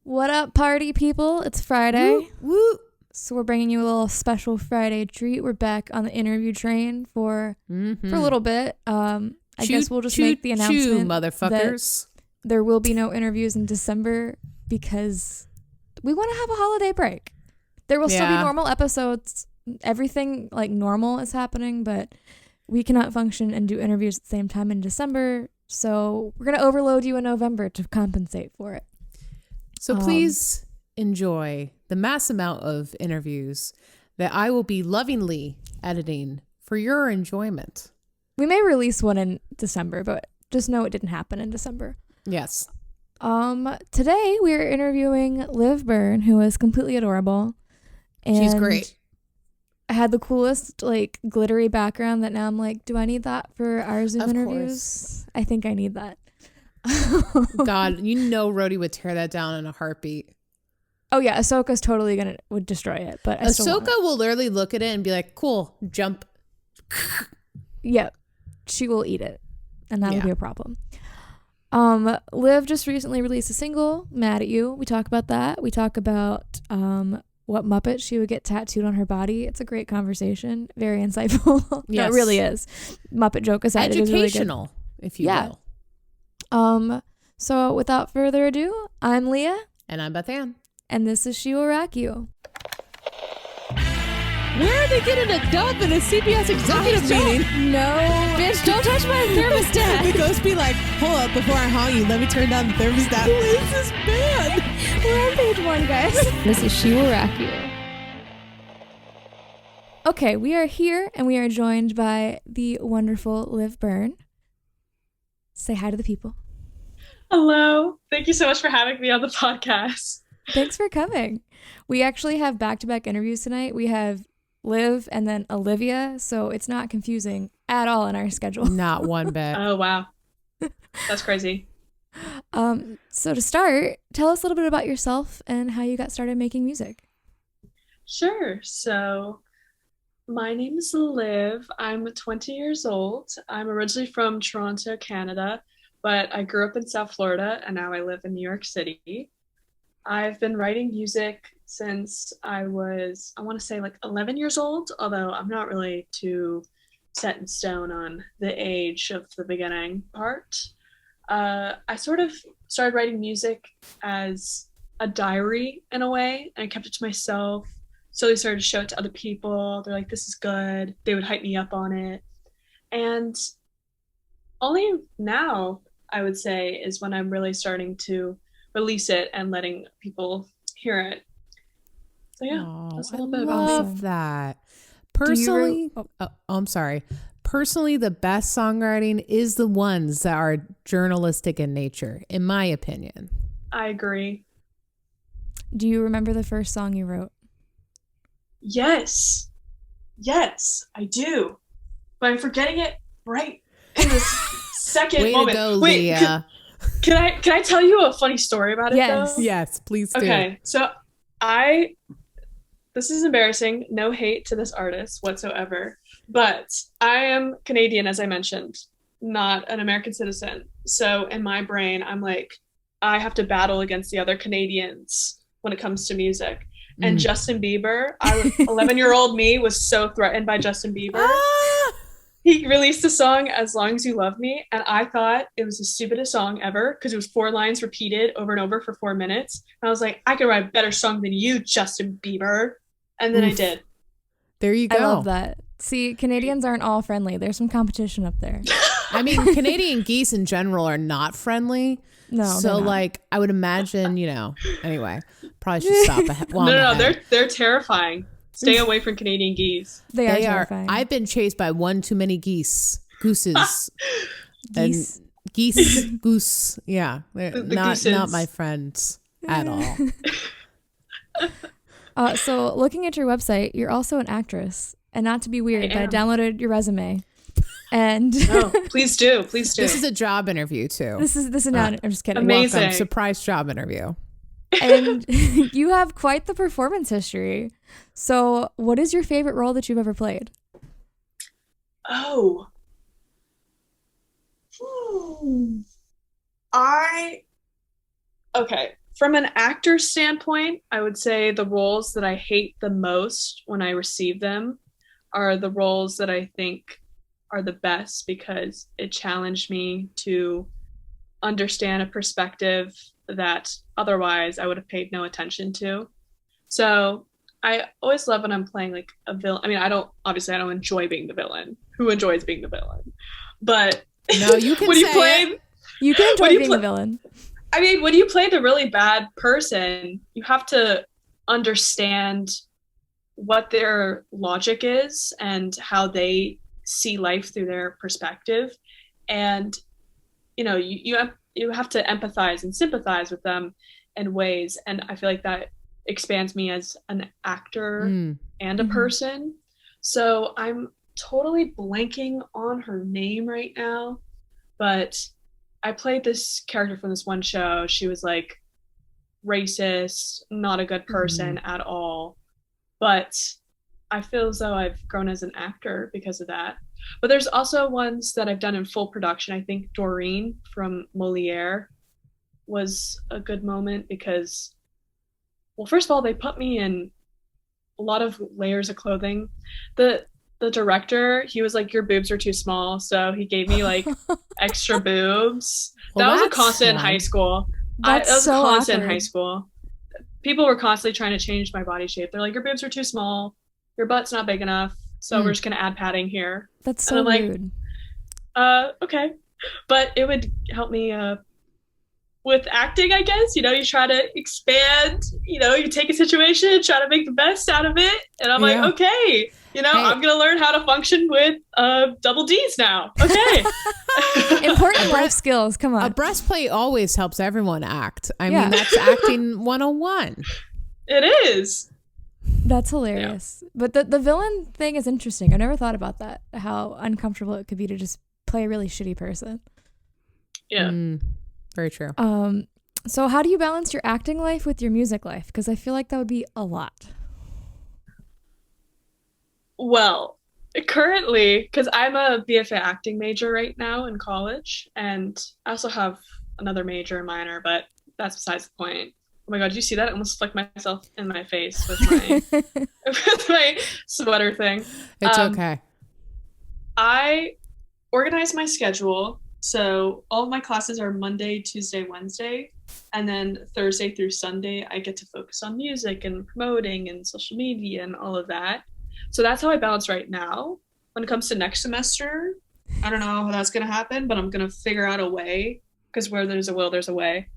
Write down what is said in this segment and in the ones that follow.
What up, party people? It's Friday. Woo, woo. So we're bringing you a little special Friday treat. We're back on the interview train for a little bit. I guess we'll just make the announcement motherfuckers. that there will be no interviews in December because we want to have a holiday break. There will still be normal episodes. Everything like normal is happening, but we cannot function and do interviews at the same time in December. So we're going to overload you in November to compensate for it. So please enjoy the mass amount of interviews that I will be lovingly editing for your enjoyment. We may release one in December, but just know it didn't happen in December. Yes. Today we are interviewing Liv Byrne, who is completely adorable. And she's great. I had the coolest, like, glittery background that now I'm like, do I need that for our Zoom interviews? Course. I think I need that. God, you know Rhodey would tear that down in a heartbeat. Oh yeah, Ahsoka's totally would destroy it, but Ahsoka will literally look at it and be like, cool, jump. Yep. She will eat it, and that would be a problem. Liv just recently released a single, Mad at You. We talk about that. We talk about what Muppet she would get tattooed on her body. It's a great conversation. Very insightful. Yes. No, it really is. Muppet joke aside, educational, it is really good. if you will. So without further ado, I'm Leah. And I'm Beth Ann. And this is She Will Rock You. Where are they getting a dub in a CBS executive meeting? No. Bitch, don't touch my thermostat. The ghost be like, hold up, before I haunt you, let me turn down the thermostat. Who is this band? We're on page 1, guys. This is She Will Rock You. Okay, we are here and we are joined by the wonderful Liv Byrne. Say hi to the people. Hello. Thank you so much for having me on the podcast. Thanks for coming. We actually have back-to-back interviews tonight. We have Liv and then Olivia, so it's not confusing at all in our schedule. Not one bit. Oh, wow. That's crazy. So to start, tell us a little bit about yourself and how you got started making music. Sure. So my name is Liv. I'm 20 years old. I'm originally from Toronto, Canada, but I grew up in South Florida and now I live in New York City. I've been writing music since I was, I want to say like 11 years old, although I'm not really too set in stone on the age of the beginning part. I sort of started writing music as a diary in a way, and I kept it to myself. Slowly started to show it to other people. They're like, this is good. They would hype me up on it. And only now, I would say, is when I'm really starting to release it and letting people hear it. So yeah, that's a little bit about me. I love that. Personally, I'm sorry. Personally, the best songwriting is the ones that are journalistic in nature, in my opinion. I agree. Do you remember the first song you wrote? Yes, I do. But I'm forgetting it right in this second Way moment. to go, Wait, Leah. Can I tell you a funny story about it? Yes. Though? Yes, please do. Okay, so this is embarrassing. No hate to this artist whatsoever, but I am Canadian, as I mentioned, not an American citizen. So in my brain, I'm like, I have to battle against the other Canadians when it comes to music. And Justin Bieber, 11-year-old me was so threatened by Justin Bieber. He released a song, As Long As You Love Me, and I thought it was the stupidest song ever because it was 4 lines repeated over and over for 4 minutes. And I was like, I could write a better song than you, Justin Bieber. And then I did. There you go. I love that. See, Canadians aren't all friendly. There's some competition up there. I mean, Canadian geese in general are not friendly. No, so like I would imagine, anyway, probably should stop. No, they're terrifying. Stay away from Canadian geese. They are terrifying. I've been chased by one too many gooses. Geese. Goose. Yeah, they're not my friends at all. So looking at your website, you're also an actress. And not to be weird, but I downloaded your resume. And please do. This is a job interview too. This is not. I'm just kidding. Amazing. Welcome. Surprise job interview. And you have quite the performance history. So what is your favorite role that you've ever played? Oh. Okay. From an actor standpoint, I would say the roles that I hate the most when I receive them are the roles that I think are the best because it challenged me to understand a perspective that otherwise I would have paid no attention to. So I always love when I'm playing like a villain. I mean, I don't enjoy being the villain. Who enjoys being the villain? But no, you can when you play, you can enjoy being the villain. I mean, when you play the really bad person, you have to understand what their logic is and how they see life through their perspective. And, you know, you have to empathize and sympathize with them in ways. And I feel like that expands me as an actor and a person. So I'm totally blanking on her name right now, but I played this character from this one show. She was like racist, not a good person at all. But I feel as though I've grown as an actor because of that. But there's also ones that I've done in full production. I think Doreen from Moliere was a good moment because, well, first of all, they put me in a lot of layers of clothing. The director, he was like, your boobs are too small. So he gave me like extra boobs. Well, that was a constant in high school. That was so a constant awkward. In high school. People were constantly trying to change my body shape. They're like, your boobs are too small. Your butt's not big enough. So we're just going to add padding here. That's so rude. Okay. But it would help me with acting, I guess. You know, you try to expand, you know, you take a situation, try to make the best out of it. And I'm like, okay. You know, I'm going to learn how to function with double D's now. Okay. Important life skills. Come on. A breastplate always helps everyone act. I mean, that's acting 101. It is. That's hilarious. Yeah. But the villain thing is interesting. I never thought about that, how uncomfortable it could be to just play a really shitty person. Yeah. Very true. So how do you balance your acting life with your music life? Because I feel like that would be a lot. Well, currently, because I'm a BFA acting major right now in college, and I also have another major and minor, but that's besides the point. Oh my god, did you see that? I almost flicked myself in my face with my with my sweater thing. It's okay. I organize my schedule. So all of my classes are Monday, Tuesday, Wednesday, and then Thursday through Sunday I get to focus on music and promoting and social media and all of that. So that's how I balance right now. When it comes to next semester, I don't know how that's going to happen, but I'm going to figure out a way, because where there's a will, there's a way.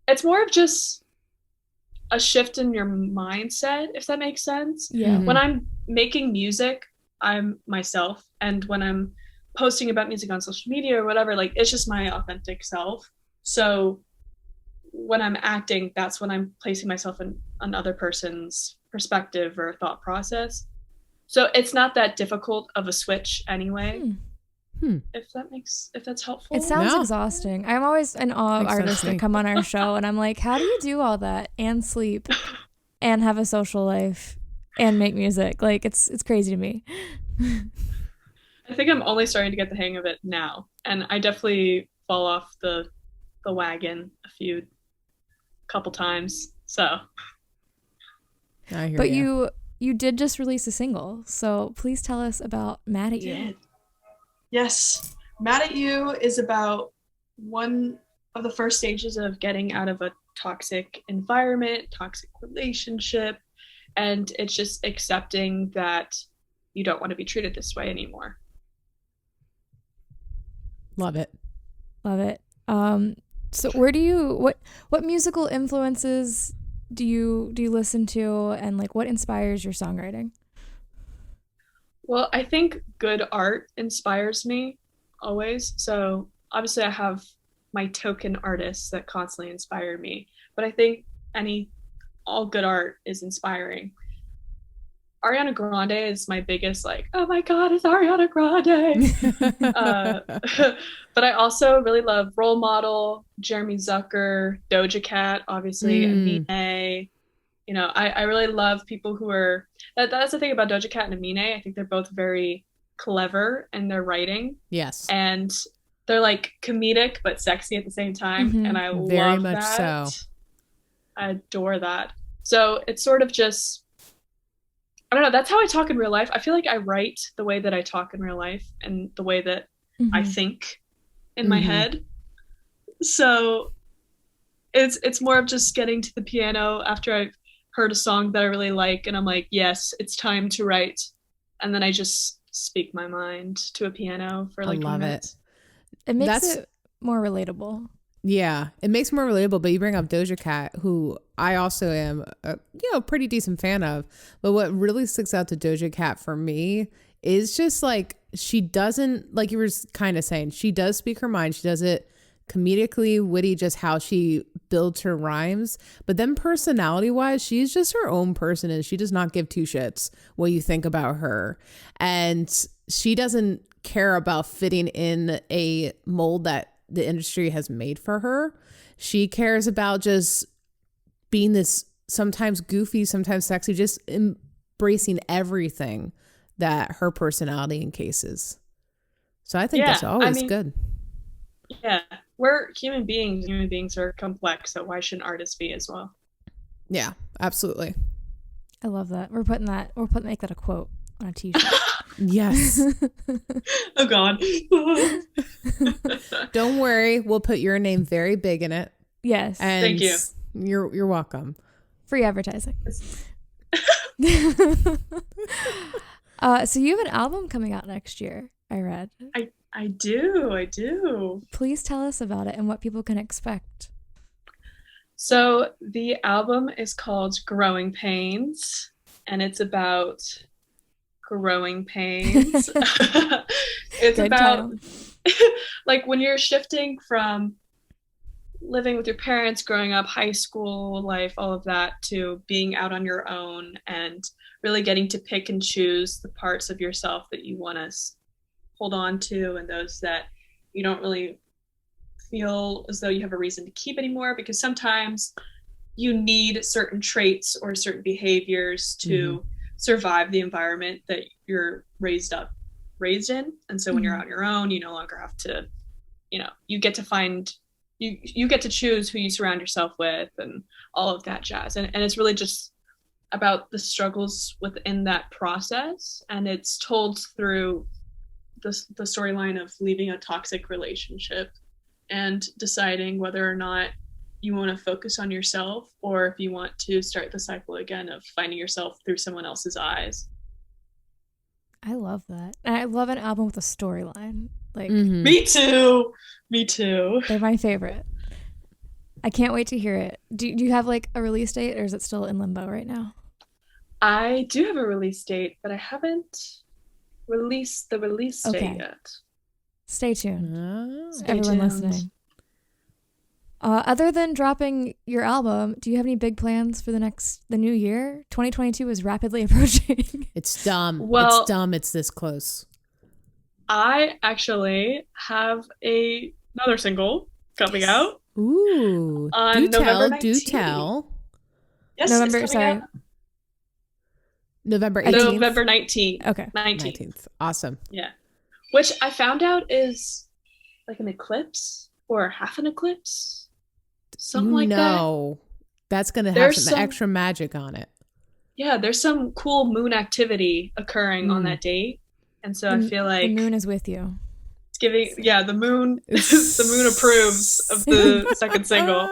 It's more of just a shift in your mindset, if that makes sense. Yeah. When I'm making music, I'm myself. And when I'm posting about music on social media or whatever, like, it's just my authentic self. So when I'm acting, that's when I'm placing myself in another person's perspective or thought process. So it's not that difficult of a switch anyway. If that's helpful. It sounds exhausting. I'm always in awe of artists that come on our show, and I'm like, how do you do all that and sleep and have a social life and make music? Like, it's crazy to me. I think I'm only starting to get the hang of it now, and I definitely fall off the wagon a couple times. So, but you did just release a single, so please tell us about "Mad at You." Yes, "Mad at You" is about one of the first stages of getting out of a toxic environment, toxic relationship, and it's just accepting that you don't want to be treated this way anymore. Love it. So where do you what musical influences do you listen to, and like what inspires your songwriting? Well, I think good art inspires me always. So obviously I have my token artists that constantly inspire me, but I think all good art is inspiring. Ariana Grande is my biggest, like, oh my god, it's Ariana Grande. But I also really love Role Model, Jeremy Zucker, Doja Cat, obviously, Amine. You know, I really love people who are, that's the thing about Doja Cat and Amine. I think they're both very clever in their writing. Yes. And they're like comedic but sexy at the same time, and I Very love much that. so. I adore that. So it's sort of just, I don't know, that's how I talk in real life. I feel like I write the way that I talk in real life and the way that I think in my head. So it's more of just getting to the piano after I've heard a song that I really like, and I'm like, yes, it's time to write. And then I just speak my mind to a piano for like I love minutes. It makes it more relatable. Yeah, it makes it more relatable. But you bring up Doja Cat, who I also am a pretty decent fan of. But what really sticks out to Doja Cat for me is just like, she doesn't, like you were kind of saying, she does speak her mind. She does it comedically witty, just how she builds her rhymes. But then personality wise, she's just her own person, and she does not give two shits what you think about her. And she doesn't care about fitting in a mold that the industry has made for her. She cares about just being this sometimes goofy, sometimes sexy, just embracing everything that her personality encases. So I think that's always good. Yeah, we're human beings. Human beings are complex, so why shouldn't artists be as well? Yeah, absolutely. I love that. Make that a quote on a t-shirt. Yes. Oh God. Don't worry, we'll put your name very big in it. Yes. And thank you. You're welcome. Free advertising. So you have an album coming out next year, I read. I do. Please tell us about it and what people can expect. So the album is called Growing Pains, and it's about growing pains. It's Good about like when you're shifting from living with your parents, growing up, high school life, all of that, to being out on your own and really getting to pick and choose the parts of yourself that you want to hold on to, and those that you don't really feel as though you have a reason to keep anymore, because sometimes you need certain traits or certain behaviors to survive the environment that you're raised in. And so when you're on your own, you no longer have to, you get to find, you get to choose who you surround yourself with and all of that jazz. And it's really just about the struggles within that process. And it's told through the storyline of leaving a toxic relationship and deciding whether or not you want to focus on yourself, or if you want to start the cycle again of finding yourself through someone else's eyes. I love that. And I love an album with a storyline. Like Me too. They're my favorite. I can't wait to hear it. Do you have like a release date, or is it still in limbo right now? I do have a release date, but I haven't released the release date yet. Stay tuned. Everyone listening. Other than dropping your album, do you have any big plans for the new year? 2022 is rapidly approaching. It's dumb. Well, it's dumb. It's this close. I actually have another single coming out. Ooh. On November 19th. Do tell. Yes, November 18th. November 18th. November 19th. Okay. 19th. Awesome. Yeah. Which I found out is like an eclipse or half an eclipse. Something like that. No. That's going to have some extra magic on it. Yeah, there's some cool moon activity occurring on that date. And so I feel like the moon is with you. It's giving, the moon the moon approves of the second single.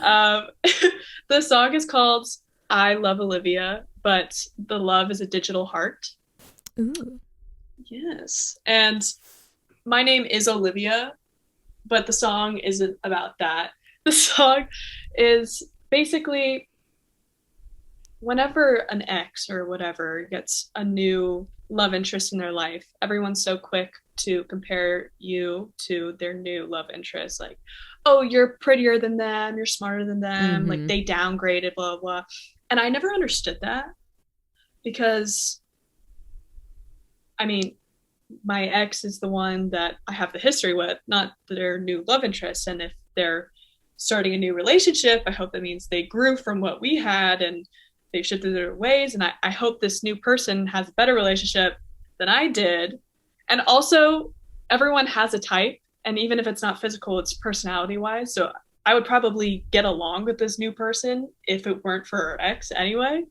The song is called I Love Olivia, but the love is a digital heart. Ooh. Yes. And my name is Olivia, but the song isn't about that. The song is basically whenever an ex or whatever gets a new love interest in their life, everyone's so quick to compare you to their new love interest. Like, oh, you're prettier than them, you're smarter than them, like they downgraded, blah, blah. And I never understood that, because, I mean, my ex is the one that I have the history with, not their new love interest. And if they're starting a new relationship, I hope that means they grew from what we had and they shifted their ways. And I hope this new person has a better relationship than I did. And also, everyone has a type. And even if it's not physical, it's personality wise. So I would probably get along with this new person if it weren't for her ex anyway.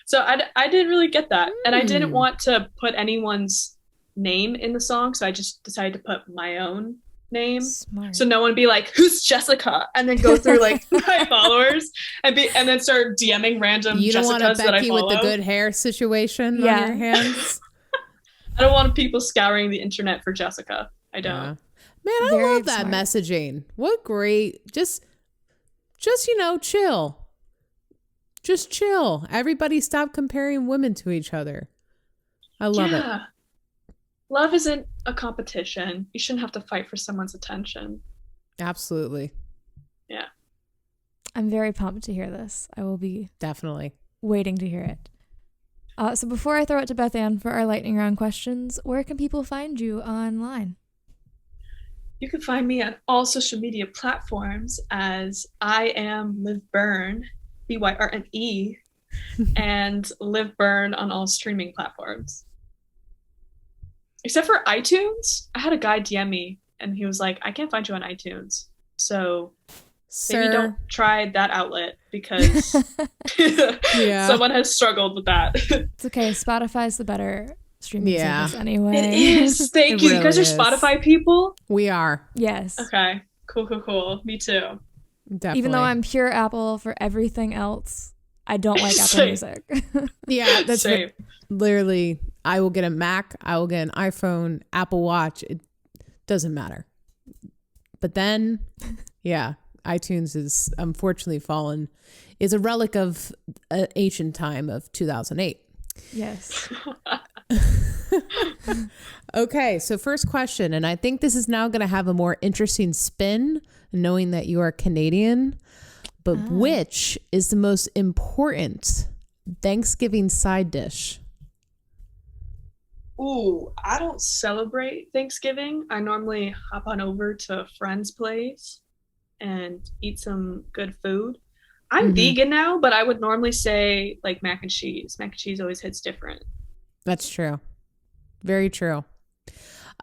So I didn't really get that. And I didn't want to put anyone's name in the song. So I just decided to put my own name. Smart. So no one be like, who's Jessica? And then go through like my followers and then start DMing random You don't Jessicas want a that I Becky follow. with the good hair situation on your hands? I don't want people scouring the internet for Jessica. I don't. Yeah. Man, I love that messaging. What great. Just chill. Just chill. Everybody stop comparing women to each other. I love it. Love isn't a competition. You shouldn't have to fight for someone's attention. Absolutely. Yeah. I'm very pumped to hear this. I will be definitely waiting to hear it. So before I throw it to Beth Ann for our lightning round questions, where can people find you online? You can find me on all social media platforms as I am Liv Byrne, Byrne, and Liv Byrne on all streaming platforms. Except for iTunes. I had a guy DM me and he was like, I can't find you on iTunes. So maybe don't try that outlet because someone has struggled with that. It's okay. Spotify's the better streaming service anyway. It is. Thank you. Really, you guys are Spotify people? We are. Yes. Okay. Cool. Me too. Definitely. Even though I'm pure Apple for everything else, I don't like Apple Music. Yeah, that's same. Literally, I will get a Mac, I will get an iPhone, Apple Watch. It doesn't matter. But then, iTunes is unfortunately is a relic of an ancient time of 2008. Yes. Okay, so first question, and I think this is now going to have a more interesting spin, knowing that you are Canadian. But which is the most important Thanksgiving side dish? Ooh, I don't celebrate Thanksgiving. I normally hop on over to a friend's place and eat some good food. I'm vegan now, but I would normally say like mac and cheese. Mac and cheese always hits different. That's true. Very true.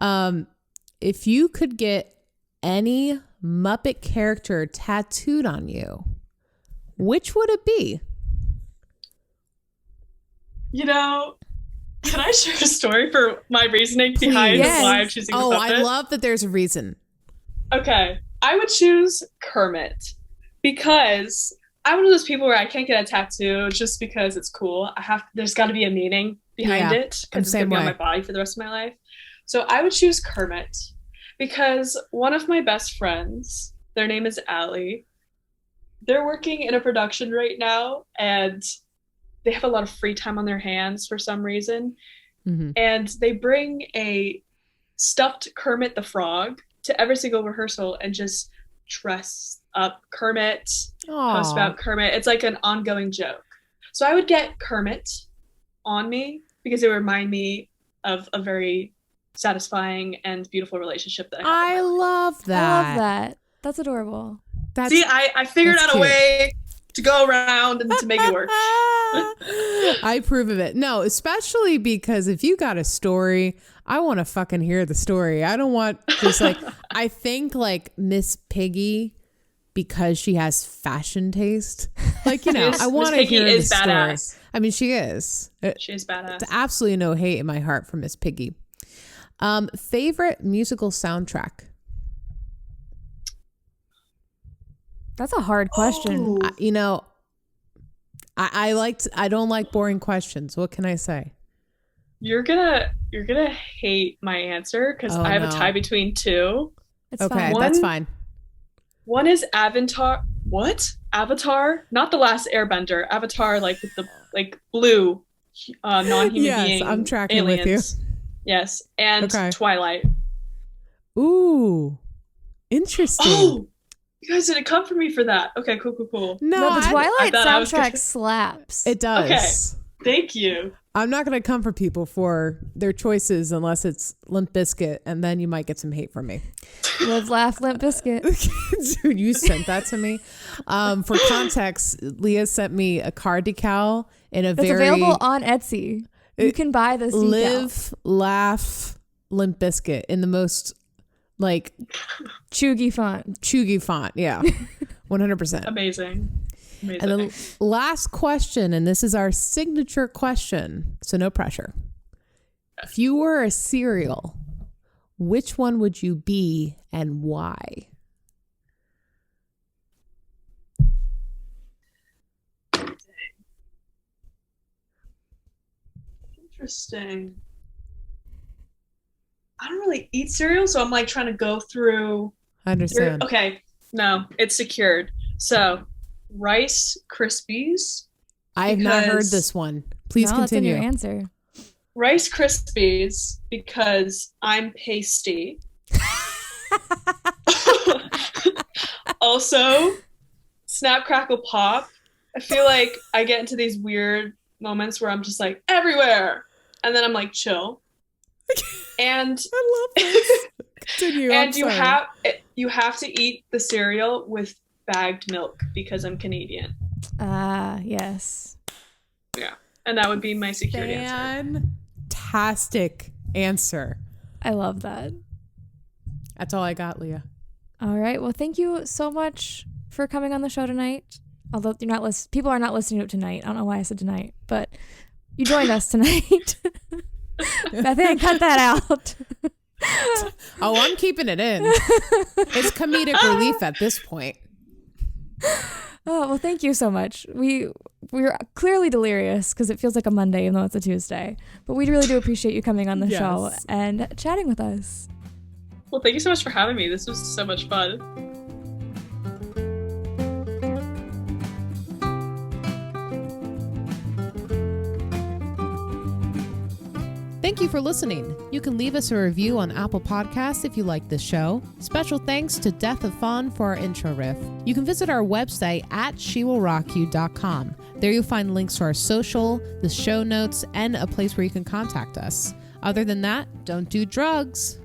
If you could get any Muppet character tattooed on you, which would it be? You know, can I share a story for my reasoning behind why I'm choosing Muppet? I love that there's a reason. Okay. I would choose Kermit because I'm one of those people where I can't get a tattoo just because it's cool. There's got to be a meaning behind it because it's going to be on my body for the rest of my life. So I would choose Kermit because one of my best friends, their name is Allie, they're working in a production right now and they have a lot of free time on their hands for some reason. And they bring a stuffed Kermit the Frog to every single rehearsal and just dress up Kermit, post about Kermit. It's like an ongoing joke. So I would get Kermit on me because it would remind me of a very satisfying and beautiful relationship that I have. I love that. That's adorable. See, I figured out a way to go around and to make it work. I approve of it. No, especially because if you got a story, I want to fucking hear the story. I don't want just like, I think like Miss Piggy, because she has fashion taste, like, I want to hear the story. Badass. I mean, she is. She is badass. It's absolutely no hate in my heart for Miss Piggy. Favorite musical soundtrack? That's a hard question. I don't like boring questions. What can I say? You're gonna hate my answer because I have a tie between two. It's fine. That's fine. One is Avatar. What? Avatar? Not the Last Airbender. Avatar, like with the blue non-human being. Yes, I'm tracking aliens. with you. Yes, and Twilight. Ooh, interesting. Oh, you guys didn't come for me for that. Okay, cool. No, the Twilight soundtrack slaps. It does. Okay, thank you. I'm not going to come for people for their choices unless it's Limp Bizkit, and then you might get some hate from me. Live, laugh, Limp Bizkit. Dude, you sent that to me. For context, Leah sent me a card decal in a That's available on Etsy. You can buy this decal. Live, laugh, Limp Bizkit in the most Like Chugi font. Yeah. 100%. Amazing. And the last question, and this is our signature question, so no pressure. If you were a cereal, which one would you be and why? Interesting. I don't really eat cereal, so I'm like trying to go through. I understand. Okay, no, it's secured. So, Rice Krispies. I have not heard this one. Please continue. That's in your answer. Rice Krispies because I'm pasty. Also, Snap Crackle Pop. I feel like I get into these weird moments where I'm just like everywhere, and then I'm like chill. And I love this. Continue. And you have to eat the cereal with bagged milk because I'm Canadian. Yes. Yeah, and that would be my secured answer. Fantastic answer. I love that. That's all I got, Leah. All right. Well, thank you so much for coming on the show tonight. Although people are not listening to it tonight. I don't know why I said tonight, but you joined us tonight. I think I cut that out. Oh, I'm keeping it in. It's comedic relief at this point. Oh, well, thank you so much. We're clearly delirious because it feels like a Monday even though it's a Tuesday. But we really do appreciate you coming on the show and chatting with us. Well, thank you so much for having me. This was so much fun. Thank you for listening. You can leave us a review on Apple Podcasts if you like this show. Special thanks to Death of Fawn for our intro riff. You can visit our website at shewillrockyou.com. There you'll find links to our social, the show notes, and a place where you can contact us. Other than that, don't do drugs.